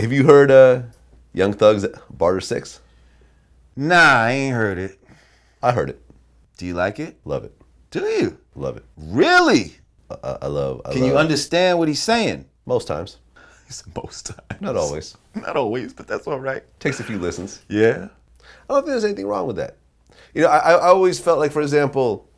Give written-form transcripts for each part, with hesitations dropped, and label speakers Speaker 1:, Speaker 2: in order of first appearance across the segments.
Speaker 1: Have you heard Young Thug's Barter 6?
Speaker 2: Nah, I ain't heard it.
Speaker 1: I heard it.
Speaker 2: Do you like it?
Speaker 1: Love it.
Speaker 2: Do you?
Speaker 1: Love it.
Speaker 2: Really?
Speaker 1: I love.
Speaker 2: Can you understand what he's saying?
Speaker 1: Most times.
Speaker 2: Most times.
Speaker 1: Not always.
Speaker 2: Not always, but that's all right.
Speaker 1: Takes a few listens.
Speaker 2: Yeah.
Speaker 1: I don't think there's anything wrong with that. You know, I always felt like, for example...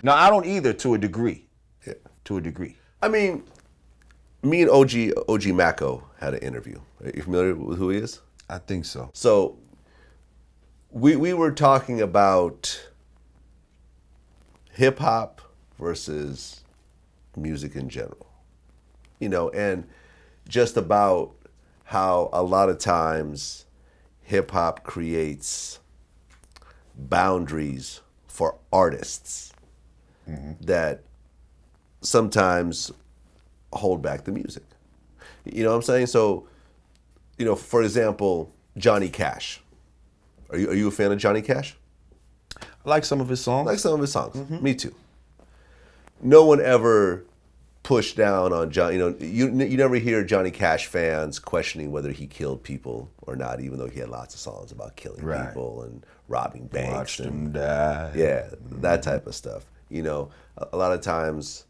Speaker 2: No, I don't either, to a degree.
Speaker 1: Yeah.
Speaker 2: To a degree.
Speaker 1: I mean, me and OG Mako had an interview. Are you familiar with who he is?
Speaker 2: I think so.
Speaker 1: So, we were talking about hip-hop versus music in general. You know, and just about how a lot of times hip-hop creates boundaries for artists that sometimes hold back the music. You know what I'm saying? So, you know, for example, Johnny Cash. Are you a fan of Johnny Cash?
Speaker 2: I like some of his songs.
Speaker 1: I like some of his songs. Me too. No one ever pushed down on Johnny. You know, you never hear Johnny Cash fans questioning whether he killed people or not, even though he had lots of songs about killing people and robbing banks.
Speaker 2: Watched him die.
Speaker 1: Yeah, that type of stuff. You know, a lot of times,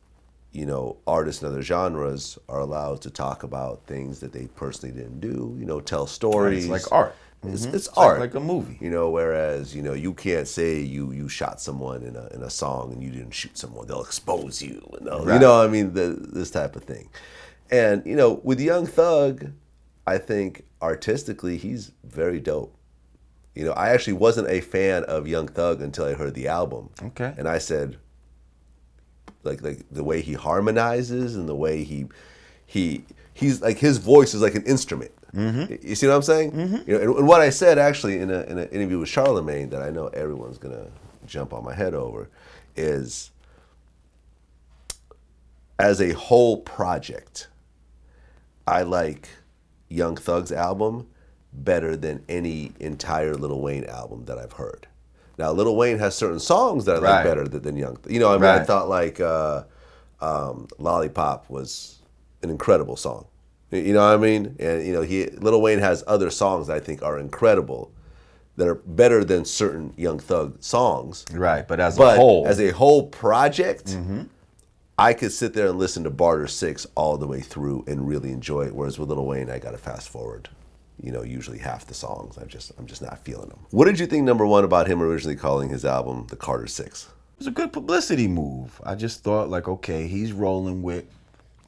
Speaker 1: you know, artists in other genres are allowed to talk about things that they personally didn't do. You know, tell stories.
Speaker 2: It's like art.
Speaker 1: It's art,
Speaker 2: like a movie.
Speaker 1: You know, whereas, you know, you can't say you shot someone in a song and you didn't shoot someone. They'll expose you. You know, I mean, this type of thing. And, you know, with Young Thug, I think artistically he's very dope. You know, I actually wasn't a fan of Young Thug until I heard the album. Okay. And I said, like the way he harmonizes and the way he's like, his voice is like an instrument. You see what I'm saying? You know, and what I said actually in an interview with Charlemagne that I know everyone's gonna jump on my head over is, as a whole project, I like Young Thug's album better than any entire Lil Wayne album that I've heard. Now, Lil Wayne has certain songs that I like better than Young Thug. You know, I mean, I thought like Lollipop was an incredible song. You know what I mean? And, you know, Lil Wayne has other songs that I think are incredible that are better than certain Young Thug songs. Right, but as a whole project, I could sit there and listen to Barter 6 all the way through and really enjoy it. Whereas with Lil Wayne, I got to fast forward, you know, usually half the songs. I'm just not feeling them. What did you think, number one, about him originally calling his album The Carter 6? It
Speaker 2: was a good publicity move. I just thought, like, okay, he's rolling with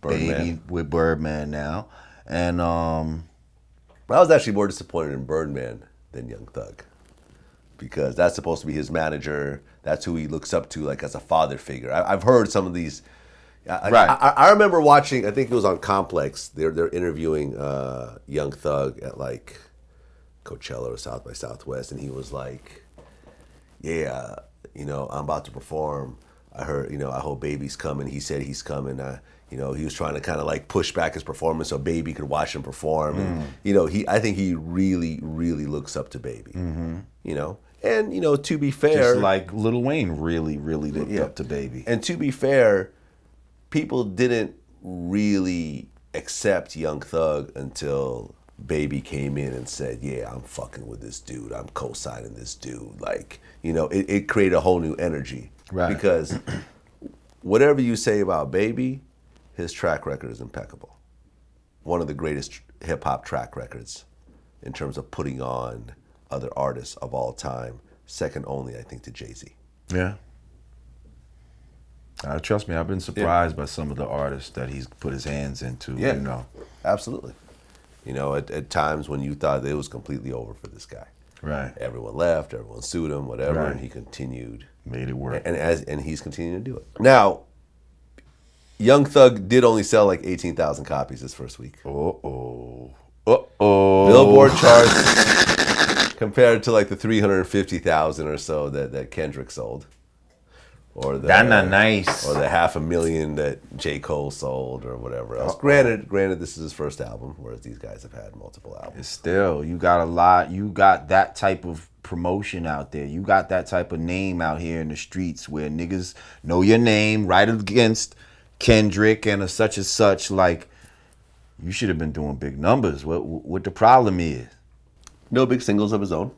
Speaker 2: Birdman now. And I
Speaker 1: was actually more disappointed in Birdman than Young Thug, because that's supposed to be his manager. That's who he looks up to, like, as a father figure. I've heard some of these. I remember watching, I think it was on Complex, they're interviewing Young Thug at like Coachella or South by Southwest, and he was like, yeah, you know, I'm about to perform. I heard, you know, I hope Baby's coming. He said he's coming. You know, he was trying to kind of like push back his performance so Baby could watch him perform. And, you know, I think he really, really looks up to Baby. You know, and, you know, to be fair,
Speaker 2: just like Lil Wayne really, really looked up to Baby.
Speaker 1: And to be fair, people didn't really accept Young Thug until Baby came in and said, yeah, I'm fucking with this dude. I'm co-signing this dude. Like, you know, it created a whole new energy. Right. Because whatever you say about Baby, his track record is impeccable. One of the greatest hip-hop track records in terms of putting on other artists of all time. Second only, I think, to Jay-Z.
Speaker 2: Yeah. Trust me, I've been surprised by some of the artists that he's put his hands into.
Speaker 1: Yeah,
Speaker 2: you know.
Speaker 1: Absolutely. You know, at times when you thought it was completely over for this guy.
Speaker 2: Right.
Speaker 1: Everyone left, everyone sued him, whatever, and he continued.
Speaker 2: Made it work.
Speaker 1: And he's continuing to do it. Now, Young Thug did only sell like 18,000 copies this first week.
Speaker 2: Uh-oh.
Speaker 1: Billboard charts compared to like the 350,000 or so that Kendrick sold. Or the,
Speaker 2: that's not nice.
Speaker 1: Or the 500,000 that J. Cole sold or whatever else. Granted, this is his first album, whereas these guys have had multiple albums.
Speaker 2: Still, you got a lot. You got that type of promotion out there. You got that type of name out here in the streets where niggas know your name right against Kendrick and a such and such. Like, You should have been doing big numbers. What the problem is?
Speaker 1: No big singles of his own.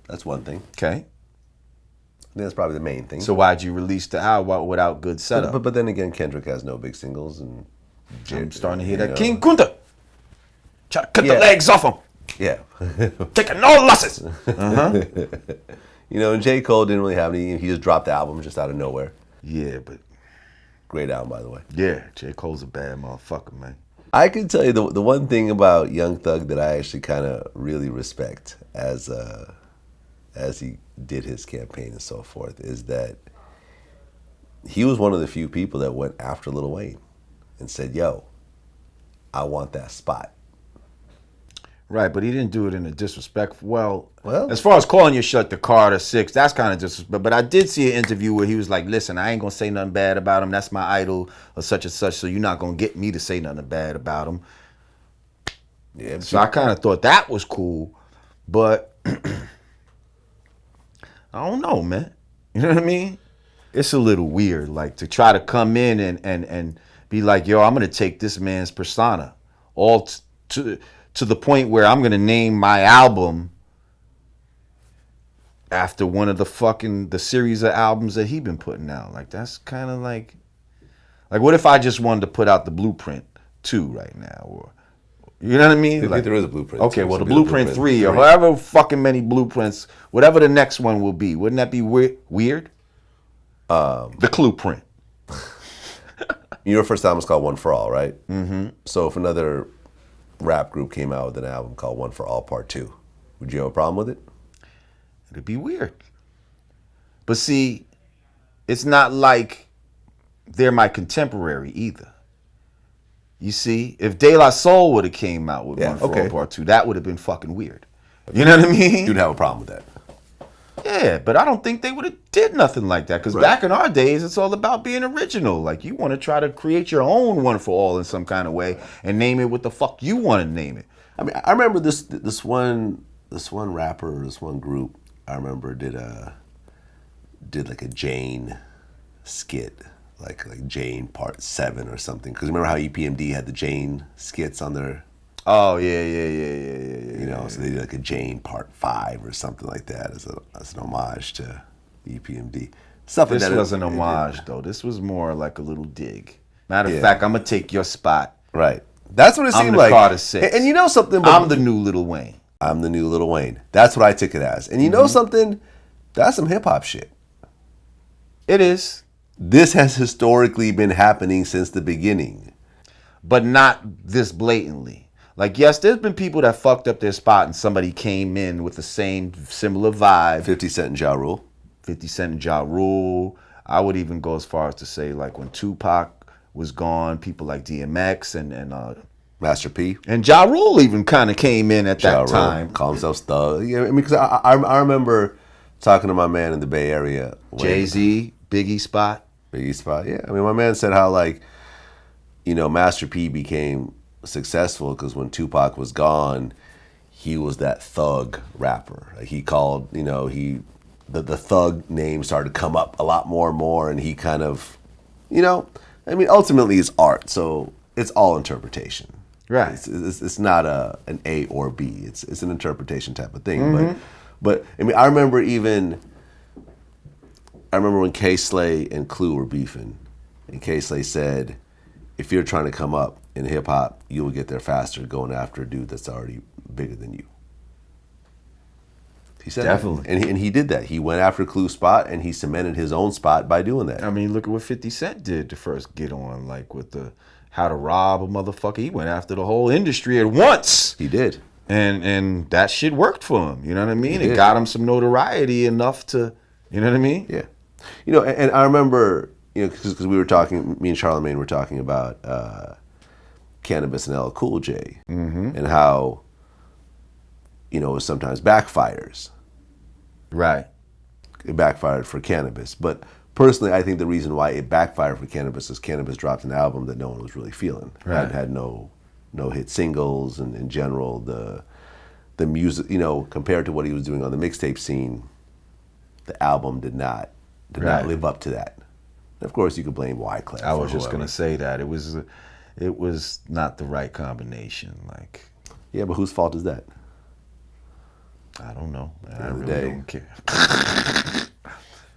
Speaker 1: That's one thing.
Speaker 2: Okay.
Speaker 1: I think that's probably the main thing.
Speaker 2: So why'd you release the album without good setup?
Speaker 1: But then again, Kendrick has no big singles, and
Speaker 2: I'm starting to hear that King Kunta. Try to cut the legs off him.
Speaker 1: Yeah.
Speaker 2: Taking no losses. Uh-huh.
Speaker 1: And J. Cole didn't really have any. He just dropped the album just out of nowhere.
Speaker 2: Yeah, but
Speaker 1: great album, by the way.
Speaker 2: Yeah, J. Cole's a bad motherfucker, man.
Speaker 1: I can tell you the one thing about Young Thug that I actually kind of really respect as he did his campaign and so forth is that he was one of the few people that went after Lil Wayne and said, "Yo, I want that spot."
Speaker 2: Right, but he didn't do it in a disrespectful. Well, as far as calling your shit the Carter 6, that's kind of disrespectful. But I did see an interview where he was like, "Listen, I ain't gonna say nothing bad about him. That's my idol, or such and such. So you're not gonna get me to say nothing bad about him."
Speaker 1: Yeah.
Speaker 2: So I kind of thought that was cool, but I don't know, man. You know what I mean? It's a little weird, like to try to come in and be like, "Yo, I'm gonna take this man's persona all to the point where I'm gonna name my album after one of the series of albums that he been putting out." Like that's kind of like what if I just wanted to put out the Blueprint 2 right now, or you know what I mean?
Speaker 1: I think there is a Blueprint.
Speaker 2: Okay, well the Blueprint 3 or however fucking many blueprints, whatever the next one will be, wouldn't that be weird? The Clueprint.
Speaker 1: Your first album was called One for All, right? Mm-hmm. So if another rap group came out with an album called One for All Part 2, would you have a problem with it?
Speaker 2: It'd be weird. But see, it's not like they're my contemporary either. You see, if De La Soul would have came out with One for All Part 2, that would have been fucking weird. You know what I mean?
Speaker 1: You'd have a problem with that.
Speaker 2: Yeah, but I don't think they would have did nothing like that. Because back in our days, it's all about being original. Like, you want to try to create your own One for All in some kind of way and name it what the fuck you want to name it.
Speaker 1: I mean, I remember this one rapper, this one group, I remember did like a Jane skit, like Jane Part 7 or something. Because remember how EPMD had the Jane skits on their...
Speaker 2: Oh, yeah.
Speaker 1: So they did like a Jane Part 5 or something like that as an homage to EPMD.
Speaker 2: This wasn't an homage, though. This was more like a little dig. Matter of fact, I'm going to take your spot.
Speaker 1: Right. That's what it seemed like.
Speaker 2: I'm the Carter 6.
Speaker 1: And you know something?
Speaker 2: I'm the new Lil Wayne.
Speaker 1: I'm the new Lil Wayne. That's what I took it as. And you know something? That's some hip-hop shit.
Speaker 2: It is.
Speaker 1: This has historically been happening since the beginning.
Speaker 2: But not this blatantly. Like, yes, there's been people that fucked up their spot and somebody came in with the same similar vibe.
Speaker 1: 50 Cent and Ja Rule.
Speaker 2: 50 Cent and Ja Rule. I would even go as far as to say, like, when Tupac was gone, people like DMX and
Speaker 1: Master P.
Speaker 2: And Ja Rule even kind of came in at that time.
Speaker 1: Call himself Thug. Yeah, I mean, because I remember talking to my man in the Bay Area.
Speaker 2: Jay-Z, Biggie spot.
Speaker 1: Biggie spot, yeah. I mean, my man said how, like, Master P became successful because when Tupac was gone, he was that thug rapper. Like, he called, the thug name started to come up a lot more and more, and he kind of, I mean, ultimately it's art, so it's all interpretation.
Speaker 2: Right.
Speaker 1: It's not an A or B. It's an interpretation type of thing. But I mean, I remember when K Slay and Clue were beefing, and K Slay said, "If you're trying to come up in hip hop, you will get there faster going after a dude that's already bigger than you." He said
Speaker 2: definitely,
Speaker 1: and he did that. He went after Clue's spot, and he cemented his own spot by doing that.
Speaker 2: I mean, look at what 50 Cent did to first get on, like with the how to rob a motherfucker. He went after the whole industry at once.
Speaker 1: He did,
Speaker 2: and that shit worked for him. You know what I mean? It got him some notoriety enough to, you know what I mean?
Speaker 1: Yeah. And I remember, because we were talking, me and Charlamagne were talking about Cannabis and LL Cool J, and how, it sometimes backfires.
Speaker 2: Right.
Speaker 1: It backfired for Cannabis. But personally, I think the reason why it backfired for Cannabis is Cannabis dropped an album that no one was really feeling.
Speaker 2: Right.
Speaker 1: Had no hit singles, and in general, the music, compared to what he was doing on the mixtape scene, the album did not live up to that. And of course, you could blame Wyclef.
Speaker 2: I was just going to say that. It it was not the right combination. Like,
Speaker 1: Yeah, but whose fault is that?
Speaker 2: I don't know. I
Speaker 1: of the
Speaker 2: really
Speaker 1: day.
Speaker 2: don't care.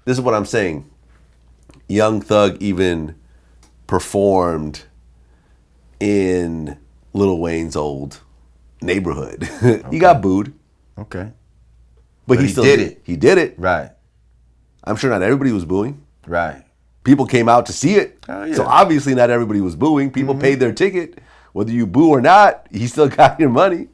Speaker 1: This is what I'm saying. Young Thug even performed in Lil Wayne's old neighborhood. He got booed,
Speaker 2: Okay.
Speaker 1: but he still did it. He did it.
Speaker 2: Right.
Speaker 1: I'm sure not everybody was booing.
Speaker 2: Right.
Speaker 1: People came out to see it.
Speaker 2: Oh, yeah.
Speaker 1: So obviously not everybody was booing. People paid their ticket. Whether you boo or not, he still got your money.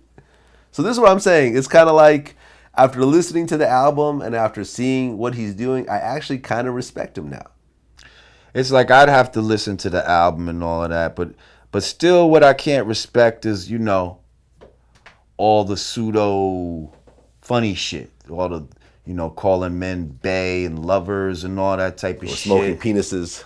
Speaker 1: So this is what I'm saying. It's kind of like after listening to the album and after seeing what he's doing, I actually kind of respect him now.
Speaker 2: It's like I'd have to listen to the album and all of that, but still what I can't respect is, you know, all the pseudo-funny shit. All the, you know, calling men bae and lovers and all that type of shit.
Speaker 1: Smoking penises.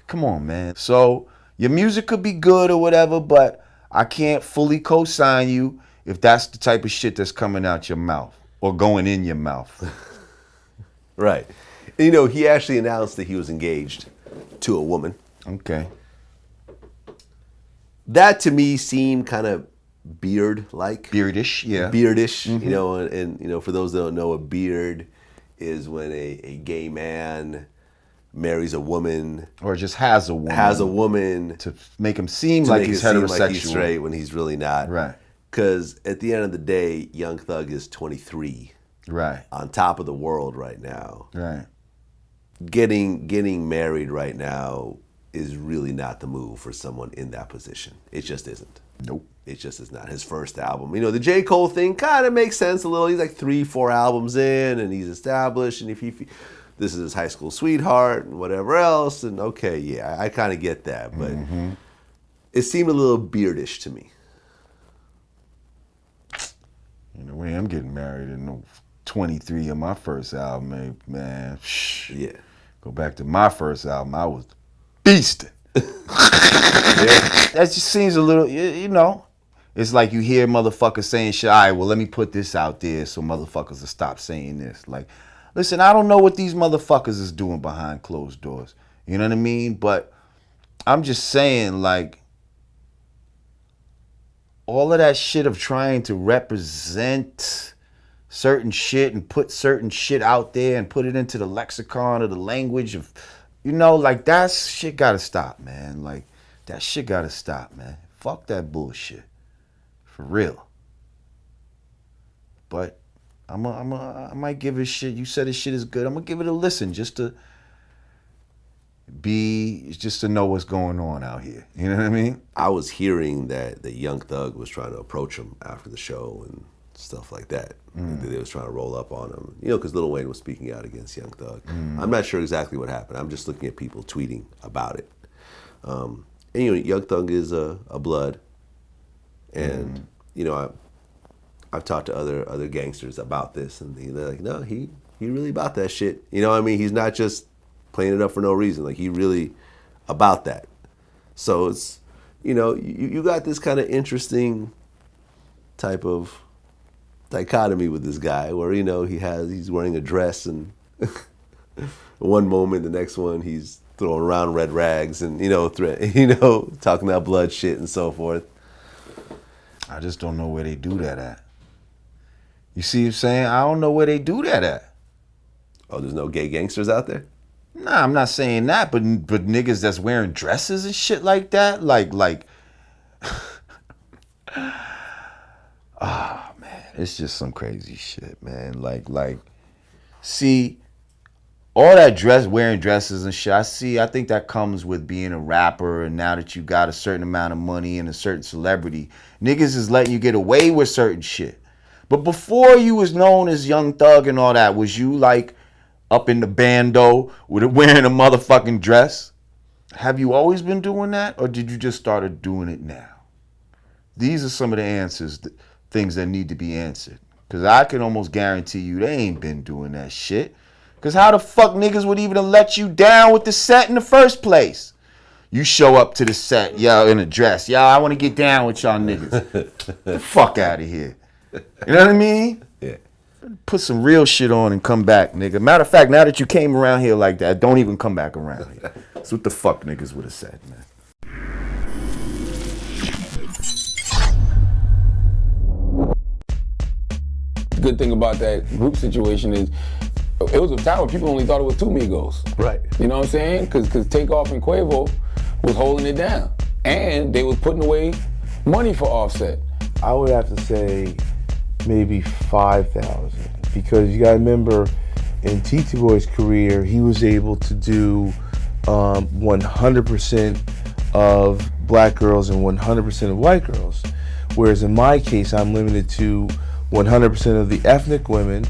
Speaker 2: Come on, man. So your music could be good or whatever, but I can't fully co-sign you if that's the type of shit that's coming out your mouth or going in your mouth.
Speaker 1: Right. You know, he actually announced that he was engaged to a woman.
Speaker 2: Okay.
Speaker 1: That to me seemed kind of beard-like.
Speaker 2: Beardish, yeah.
Speaker 1: Beardish, you know, and you know, for those that don't know, a beard is when a gay man marries a woman.
Speaker 2: Or just has a woman. To make him seem like he's heterosexual.
Speaker 1: Like he's straight when he's really not.
Speaker 2: Right.
Speaker 1: Because at the end of the day, Young Thug is 23.
Speaker 2: Right.
Speaker 1: On top of the world right now.
Speaker 2: Right.
Speaker 1: Getting married right now is really not the move for someone in that position. It just isn't.
Speaker 2: Nope.
Speaker 1: It just is not. His first album. You know, the J. Cole thing kind of makes sense a little. He's like 3-4 albums in and he's established. And if this is his high school sweetheart and whatever else. And okay, yeah, I kind of get that. But it seemed a little beardish to me.
Speaker 2: You know, I'm getting married in 23 of my first album, man.
Speaker 1: Yeah.
Speaker 2: Go back to my first album, I was beasting.
Speaker 1: Yeah.
Speaker 2: That just seems a little, you know, it's like you hear motherfuckers saying shit, all right, well, let me put this out there so motherfuckers will stop saying this. Like, listen, I don't know what these motherfuckers is doing behind closed doors. You know what I mean? But I'm just saying, like, all of that shit of trying to represent certain shit and put certain shit out there and put it into the lexicon or the language of, you know, like that shit gotta stop, man. Like, that shit gotta stop, man. Fuck that bullshit. For real. But I might give it shit. You said this shit is good. I'm gonna give it a listen just to know what's going on out here. You know what I mean?
Speaker 1: I was hearing that the Young Thug was trying to approach him after the show and stuff like that. That they was trying to roll up on him. You know, because Lil Wayne was speaking out against Young Thug. I'm not sure exactly what happened. I'm just looking at people tweeting about it. And you know, Young Thug is a blood. And, you know, I've talked to other gangsters about this, and they're like, no, he really about that shit. You know what I mean? He's not just playing it up for no reason. Like, he really about that. So it's, you know, you got this kind of interesting type of dichotomy with this guy where, you know, he's wearing a dress and one moment, the next one he's throwing around red rags and, you know, talking about blood shit and so forth.
Speaker 2: I just don't know where they do that at. You see what I'm saying? I don't know where they do that at.
Speaker 1: Oh, there's no gay gangsters out there?
Speaker 2: Nah, I'm not saying that, but niggas that's wearing dresses and shit like that, like, ah, man, it's just some crazy shit, man. Like, see, all that wearing dresses and shit, I think that comes with being a rapper, and now that you got a certain amount of money and a certain celebrity, niggas is letting you get away with certain shit. But before you was known as Young Thug and all that, was you like up in the Bando wearing a motherfucking dress? Have you always been doing that, or did you just started doing it now? These are some of the answers, things that need to be answered. Because I can almost guarantee you they ain't been doing that shit. Because how the fuck niggas would even let you down with the set in the first place? You show up to the set, y'all in a dress. Y'all, I want to get down with y'all niggas. Get the fuck out of here. You know what I mean?
Speaker 1: Yeah.
Speaker 2: Put some real shit on and come back, nigga. Matter of fact, now that you came around here like that, don't even come back around here. That's what the fuck niggas would have said, man.
Speaker 3: good thing about that group situation is it was a time where people only thought it was 2 Migos.
Speaker 1: Right.
Speaker 3: You know what I'm saying? Because Takeoff and Quavo was holding it down. And they was putting away money for Offset.
Speaker 4: I would have to say maybe 5,000, because you gotta remember in TT Boy's career, he was able to do 100% of black girls and 100% of white girls. Whereas in my case, I'm limited to 100% of the ethnic women